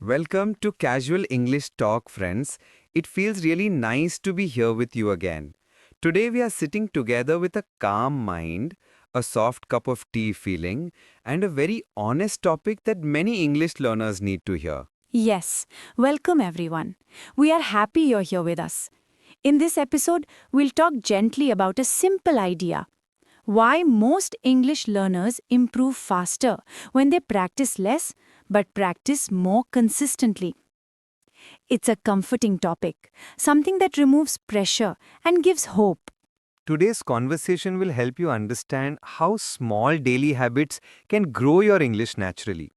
Welcome to Casual English Talk, friends. It feels really nice to be here with you again. Today we are sitting together with a calm mind, a soft cup of tea feeling, and a very honest topic that many English learners need to hear. Yes, welcome everyone. We are happy you're here with us. In this episode, we'll talk gently about a simple idea. Why most English learners improve faster when they practice less but practice more consistently. It's a comforting topic, something that removes pressure and gives hope. Today's conversation will help you understand how small daily habits can grow your English naturally.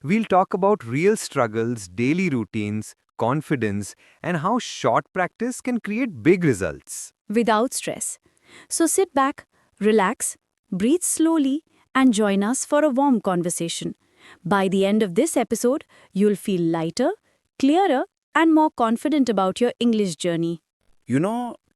We'll talk about real struggles, daily routines, confidence, and how short practice can create big results. Without stress. So sit back, relax, breathe slowly, and join us for a warm conversation. By the end of this episode, you'll feel lighter, clearer, and more confident about your English journey.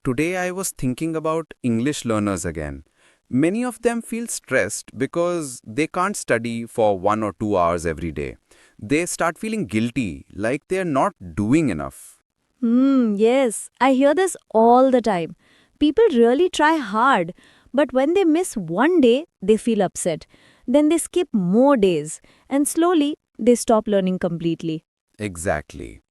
Today I was thinking about English learners again. Many of them feel stressed because they can't study for 1 or 2 hours every day. They start feeling guilty, like they're not doing enough. Yes, I hear this all the time. People really try hard, but when they miss one day, they feel upset. Then they skip more days, and slowly they stop learning completely. Exactly.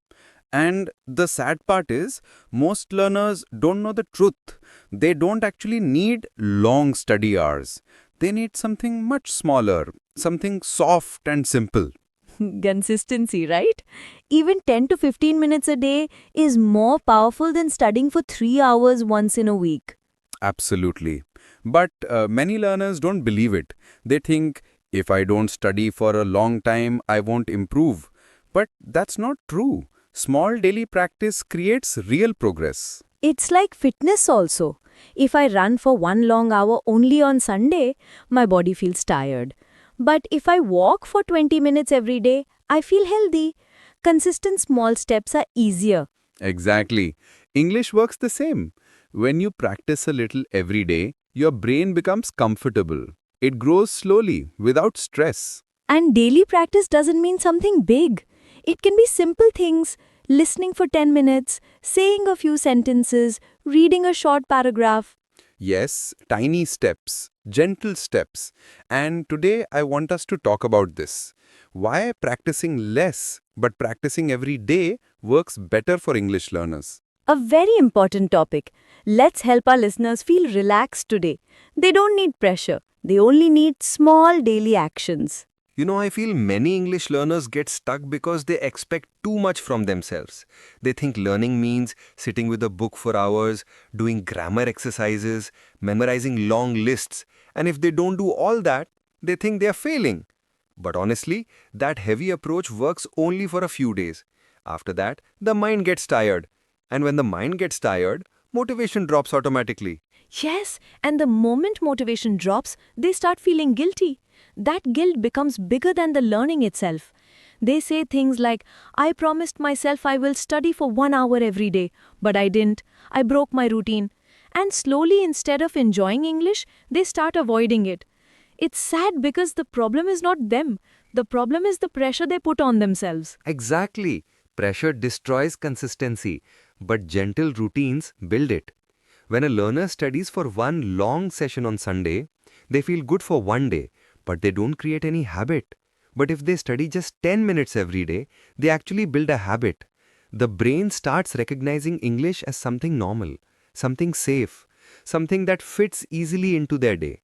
And the sad part is, most learners don't know the truth. They don't actually need long study hours. They need something much smaller, something soft and simple. Consistency, right? Even 10 to 15 minutes a day is more powerful than studying for 3 hours once in a week. Absolutely. But many learners don't believe it. They think, if I don't study for a long time, I won't improve. But that's not true. Small daily practice creates real progress. It's like fitness also. If I run for 1 long hour only on Sunday, my body feels tired. But if I walk for 20 minutes every day, I feel healthy. Consistent small steps are easier. Exactly. English works the same. When you practice a little every day, your brain becomes comfortable. It grows slowly, without stress. And daily practice doesn't mean something big. It can be simple things, listening for 10 minutes, saying a few sentences, reading a short paragraph. Yes, tiny steps, gentle steps. And today I want us to talk about this. Why practicing less but practicing every day works better for English learners. A very important topic. Let's help our listeners feel relaxed today. They don't need pressure. They only need small daily actions. I feel many English learners get stuck because they expect too much from themselves. They think learning means sitting with a book for hours, doing grammar exercises, memorizing long lists, and if they don't do all that, they think they are failing. But honestly, that heavy approach works only for a few days. After that, the mind gets tired. And when the mind gets tired, motivation drops automatically. Yes, and the moment motivation drops, they start feeling guilty. That guilt becomes bigger than the learning itself. They say things like, I promised myself I will study for 1 hour every day, but I didn't. I broke my routine. And slowly, instead of enjoying English, they start avoiding it. It's sad because the problem is not them. The problem is the pressure they put on themselves. Exactly. Pressure destroys consistency, but gentle routines build it. When a learner studies for one long session on Sunday, they feel good for one day, but they don't create any habit. But if they study just 10 minutes every day, they actually build a habit. The brain starts recognizing English as something normal, something safe, something that fits easily into their day.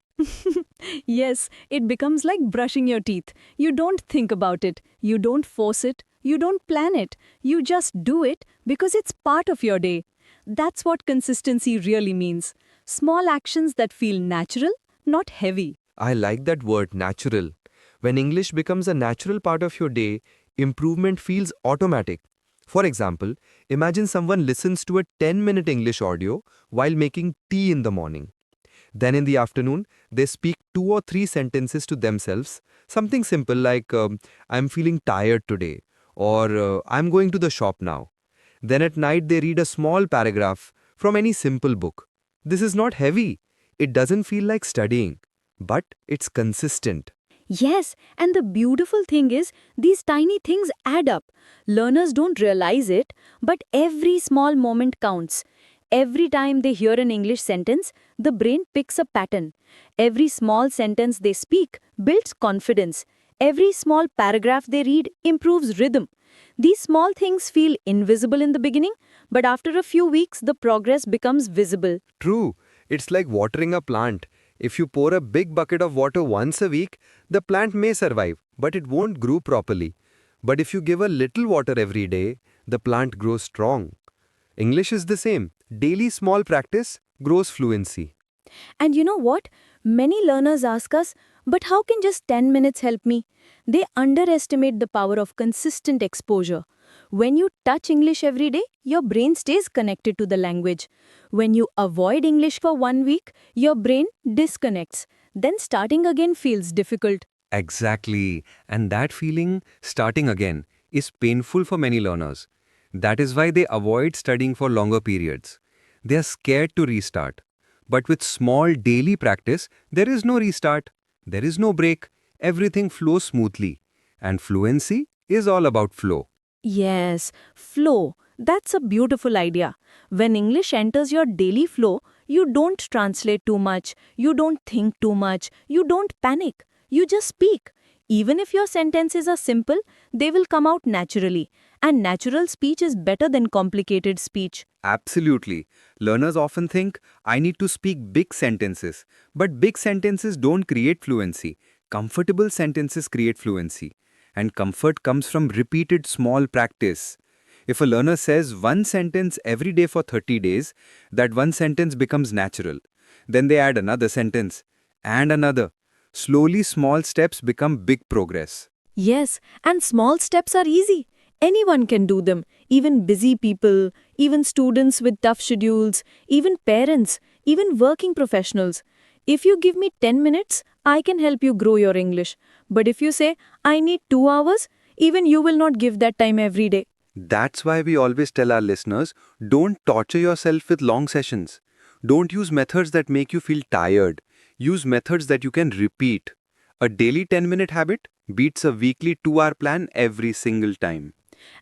Yes, it becomes like brushing your teeth. You don't think about it, you don't force it, you don't plan it. You just do it because it's part of your day. That's what consistency really means. Small actions that feel natural, not heavy. I like that word, natural. When English becomes a natural part of your day, improvement feels automatic. For example, imagine someone listens to a 10-minute English audio while making tea in the morning. Then in the afternoon, they speak 2 or 3 sentences to themselves, something simple like, I'm feeling tired today, or I'm going to the shop now. Then at night, they read a small paragraph from any simple book. This is not heavy. It doesn't feel like studying, but it's consistent. Yes, and the beautiful thing is, these tiny things add up. Learners don't realize it, but every small moment counts. Every time they hear an English sentence, the brain picks a pattern. Every small sentence they speak builds confidence. Every small paragraph they read improves rhythm. These small things feel invisible in the beginning, but after a few weeks, the progress becomes visible. True. It's like watering a plant. If you pour a big bucket of water once a week, the plant may survive, but it won't grow properly. But if you give a little water every day, the plant grows strong. English is the same. Daily small practice grows fluency. And you know what? Many learners ask us, but how can just 10 minutes help me? They underestimate the power of consistent exposure. When you touch English every day, your brain stays connected to the language. When you avoid English for 1 week, your brain disconnects. Then starting again feels difficult. Exactly. And that feeling, starting again, is painful for many learners. That is why they avoid studying for longer periods. They are scared to restart. But with small daily practice, there is no restart. There is no break. Everything flows smoothly. And fluency is all about flow. Yes, flow. That's a beautiful idea. When English enters your daily flow, you don't translate too much, you don't think too much, you don't panic. You just speak. Even if your sentences are simple, they will come out naturally. And natural speech is better than complicated speech. Absolutely. Learners often think, I need to speak big sentences. But big sentences don't create fluency. Comfortable sentences create fluency. And comfort comes from repeated small practice. If a learner says one sentence every day for 30 days, that one sentence becomes natural. Then they add another sentence and another. Slowly, small steps become big progress. Yes, and small steps are easy. Anyone can do them. Even busy people, even students with tough schedules, even parents, even working professionals. If you give me 10 minutes, I can help you grow your English. But if you say, I need 2 hours, even you will not give that time every day. That's why we always tell our listeners, don't torture yourself with long sessions. Don't use methods that make you feel tired. Use methods that you can repeat. A daily 10-minute habit beats a weekly 2-hour plan every single time.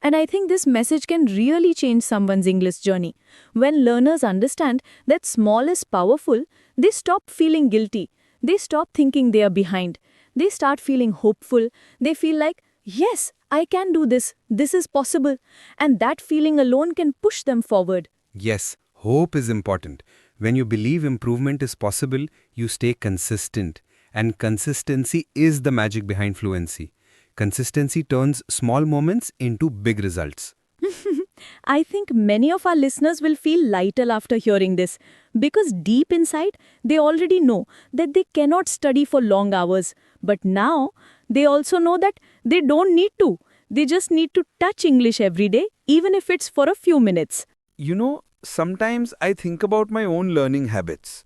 And I think this message can really change someone's English journey. When learners understand that small is powerful, they stop feeling guilty. They stop thinking they are behind. They start feeling hopeful. They feel like, yes, I can do this. This is possible. And that feeling alone can push them forward. Yes, hope is important. When you believe improvement is possible, you stay consistent. And consistency is the magic behind fluency. Consistency turns small moments into big results. I think many of our listeners will feel lighter after hearing this because deep inside they already know that they cannot study for long hours. But now they also know that they don't need to. They just need to touch English every day, even if it's for a few minutes. You know, sometimes I think about my own learning habits.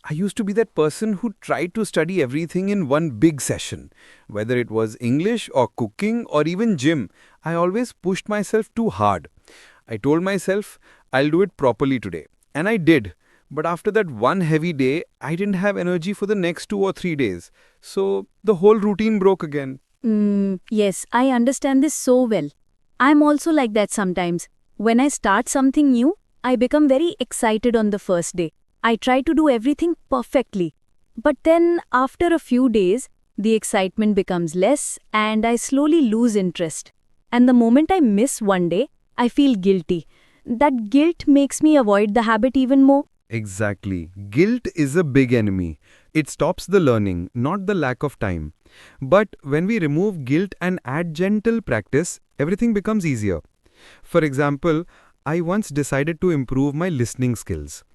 I used to be that person who tried to study everything in one big session. Whether it was English or cooking or even gym, I always pushed myself too hard. I told myself, I'll do it properly today. And I did. But after that one heavy day, I didn't have energy for the next 2 or 3 days. So the whole routine broke again. Yes, I understand this so well. I'm also like that sometimes. When I start something new, I become very excited on the first day. I try to do everything perfectly. But then, after a few days, the excitement becomes less and I slowly lose interest. And the moment I miss one day, I feel guilty. That guilt makes me avoid the habit even more. Exactly. Guilt is a big enemy. It stops the learning, not the lack of time. But when we remove guilt and add gentle practice, everything becomes easier. For example, I once decided to improve my listening skills.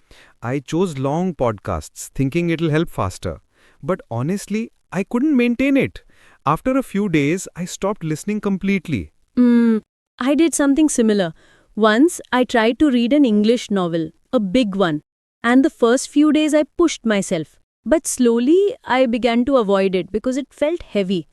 I chose long podcasts thinking it'll help faster. But honestly, I couldn't maintain it. After a few days, I stopped listening completely. I did something similar. Once, I tried to read an English novel, a big one. And the first few days, I pushed myself. But slowly, I began to avoid it because it felt heavy.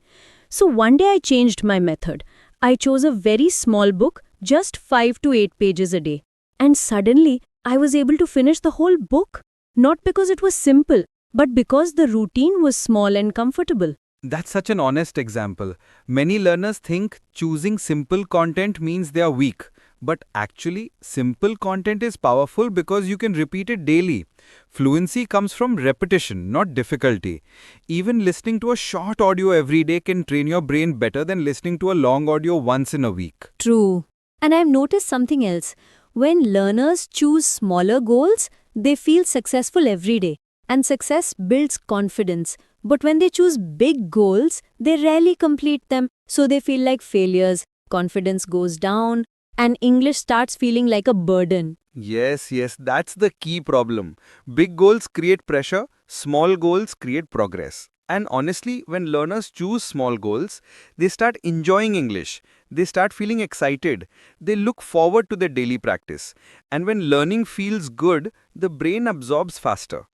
So one day, I changed my method. I chose a very small book, just 5 to 8 pages a day. And suddenly, I was able to finish the whole book. Not because it was simple, but because the routine was small and comfortable. That's such an honest example. Many learners think choosing simple content means they are weak. But actually, simple content is powerful because you can repeat it daily. Fluency comes from repetition, not difficulty. Even listening to a short audio every day can train your brain better than listening to a long audio once in a week. True. And I've noticed something else. When learners choose smaller goals, they feel successful every day. And success builds confidence. But when they choose big goals, they rarely complete them. So they feel like failures. Confidence goes down. And English starts feeling like a burden. Yes, that's the key problem. Big goals create pressure, small goals create progress. And honestly, when learners choose small goals, they start enjoying English. They start feeling excited. They look forward to their daily practice. And when learning feels good, the brain absorbs faster.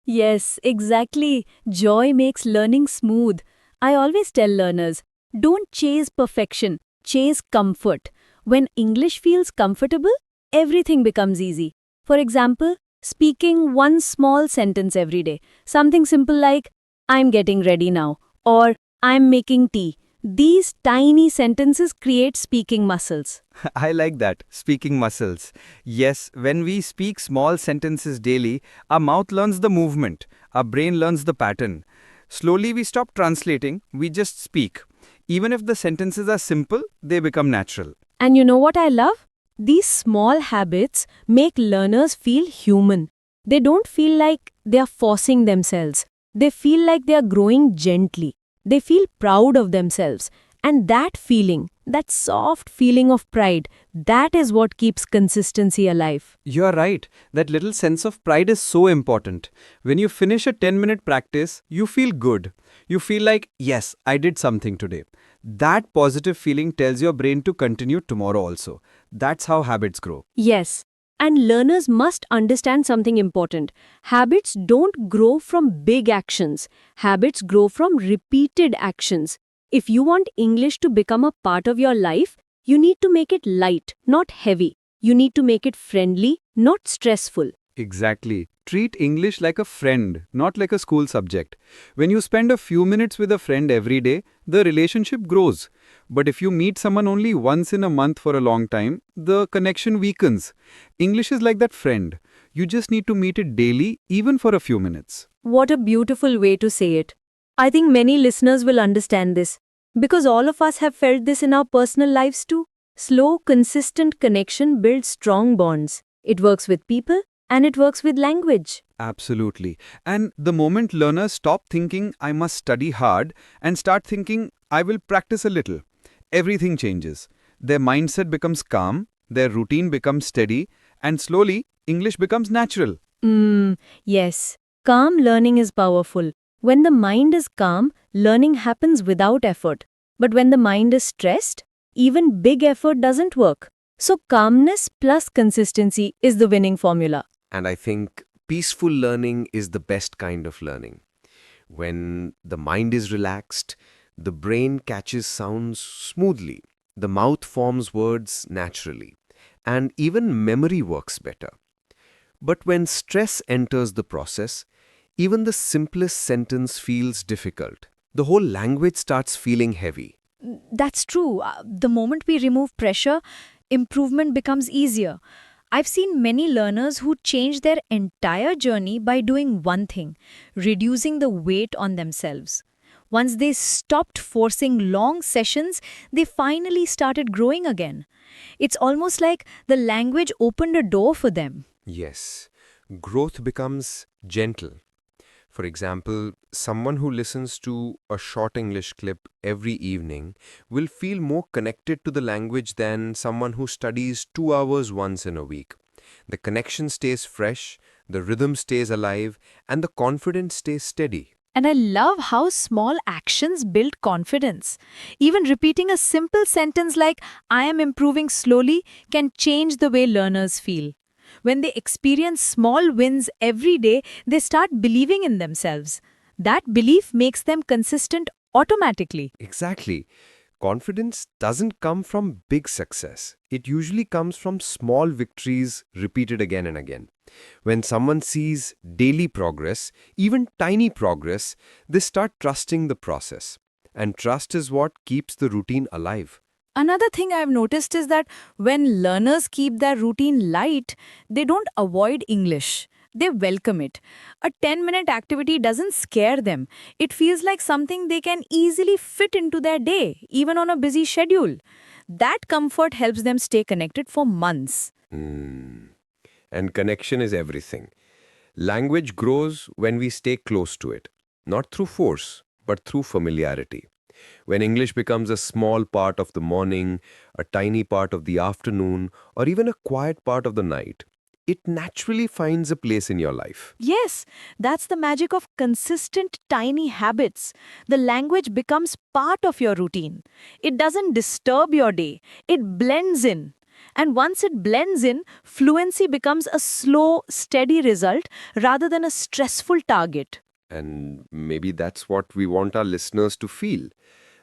Yes, exactly. Joy makes learning smooth. I always tell learners, don't chase perfection, chase comfort. When English feels comfortable, everything becomes easy. For example, speaking one small sentence every day. Something simple like, I'm getting ready now, or I'm making tea. These tiny sentences create speaking muscles. I like that, speaking muscles. Yes, when we speak small sentences daily, our mouth learns the movement, our brain learns the pattern. Slowly we stop translating, we just speak. Even if the sentences are simple, they become natural. And you know what I love? These small habits make learners feel human. They don't feel like they are forcing themselves. They feel like they are growing gently. They feel proud of themselves. And that feeling, that soft feeling of pride, that is what keeps consistency alive. You're right. That little sense of pride is so important. When you finish a 10-minute practice, you feel good. You feel like, yes, I did something today. That positive feeling tells your brain to continue tomorrow also. That's how habits grow. Yes. And learners must understand something important. Habits don't grow from big actions. Habits grow from repeated actions. If you want English to become a part of your life, you need to make it light, not heavy. You need to make it friendly, not stressful. Exactly. Treat English like a friend, not like a school subject. When you spend a few minutes with a friend every day, the relationship grows. But if you meet someone only once in a month for a long time, the connection weakens. English is like that friend. You just need to meet it daily, even for a few minutes. What a beautiful way to say it. I think many listeners will understand this. Because all of us have felt this in our personal lives too. Slow, consistent connection builds strong bonds. It works with people and it works with language. Absolutely. And the moment learners stop thinking, I must study hard, and start thinking, I will practice a little, everything changes. Their mindset becomes calm, their routine becomes steady, and slowly, English becomes natural. Yes. Calm learning is powerful. When the mind is calm, learning happens without effort. But when the mind is stressed, even big effort doesn't work. So calmness plus consistency is the winning formula. And I think peaceful learning is the best kind of learning. When the mind is relaxed, the brain catches sounds smoothly, the mouth forms words naturally, and even memory works better. But when stress enters the process, even the simplest sentence feels difficult. The whole language starts feeling heavy. That's true. The moment we remove pressure, improvement becomes easier. I've seen many learners who change their entire journey by doing one thing, reducing the weight on themselves. Once they stopped forcing long sessions, they finally started growing again. It's almost like the language opened a door for them. Yes, growth becomes gentle. For example, someone who listens to a short English clip every evening will feel more connected to the language than someone who studies 2 hours once in a week. The connection stays fresh, the rhythm stays alive, and the confidence stays steady. And I love how small actions build confidence. Even repeating a simple sentence like, I am improving slowly, can change the way learners feel. When they experience small wins every day, they start believing in themselves. That belief makes them consistent automatically. Exactly. Confidence doesn't come from big success. It usually comes from small victories repeated again and again. When someone sees daily progress, even tiny progress, they start trusting the process. And trust is what keeps the routine alive. Another thing I've noticed is that when learners keep their routine light, they don't avoid English. They welcome it. A 10-minute activity doesn't scare them. It feels like something they can easily fit into their day, even on a busy schedule. That comfort helps them stay connected for months. And connection is everything. Language grows when we stay close to it, not through force, but through familiarity. When English becomes a small part of the morning, a tiny part of the afternoon, or even a quiet part of the night, it naturally finds a place in your life. Yes, that's the magic of consistent tiny habits. The language becomes part of your routine. It doesn't disturb your day, it blends in. And once it blends in, fluency becomes a slow, steady result rather than a stressful target. And maybe that's what we want our listeners to feel,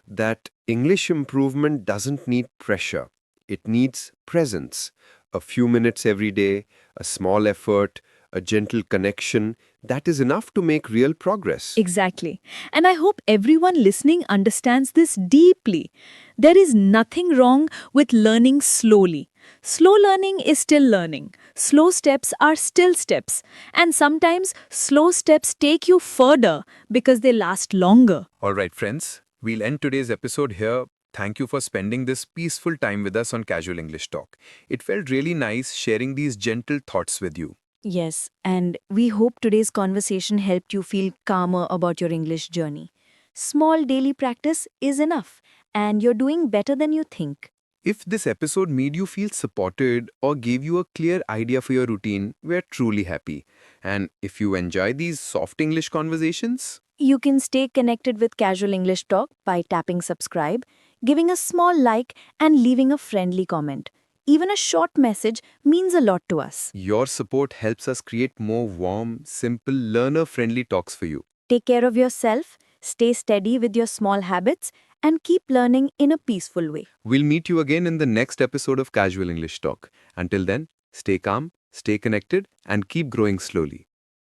that English improvement doesn't need pressure. It needs presence. A few minutes every day, a small effort, a gentle connection, that is enough to make real progress. Exactly. And I hope everyone listening understands this deeply. There is nothing wrong with learning slowly. Slow learning is still learning. Slow steps are still steps. And sometimes slow steps take you further because they last longer. All right, friends, we'll end today's episode here. Thank you for spending this peaceful time with us on Casual English Talk. It felt really nice sharing these gentle thoughts with you. Yes, and we hope today's conversation helped you feel calmer about your English journey. Small daily practice is enough, and you're doing better than you think. If this episode made you feel supported or gave you a clear idea for your routine, we're truly happy. And if you enjoy these soft English conversations, You can stay connected with Casual English Talk by tapping subscribe, giving a small like, and leaving a friendly comment. Even a short message means a lot to us. your support helps us create more warm, simple, learner-friendly talks for you. Take care of yourself, stay steady with your small habits, and keep learning in a peaceful way. We'll meet you again in the next episode of Casual English Talk. Until then, stay calm, stay connected, and keep growing slowly.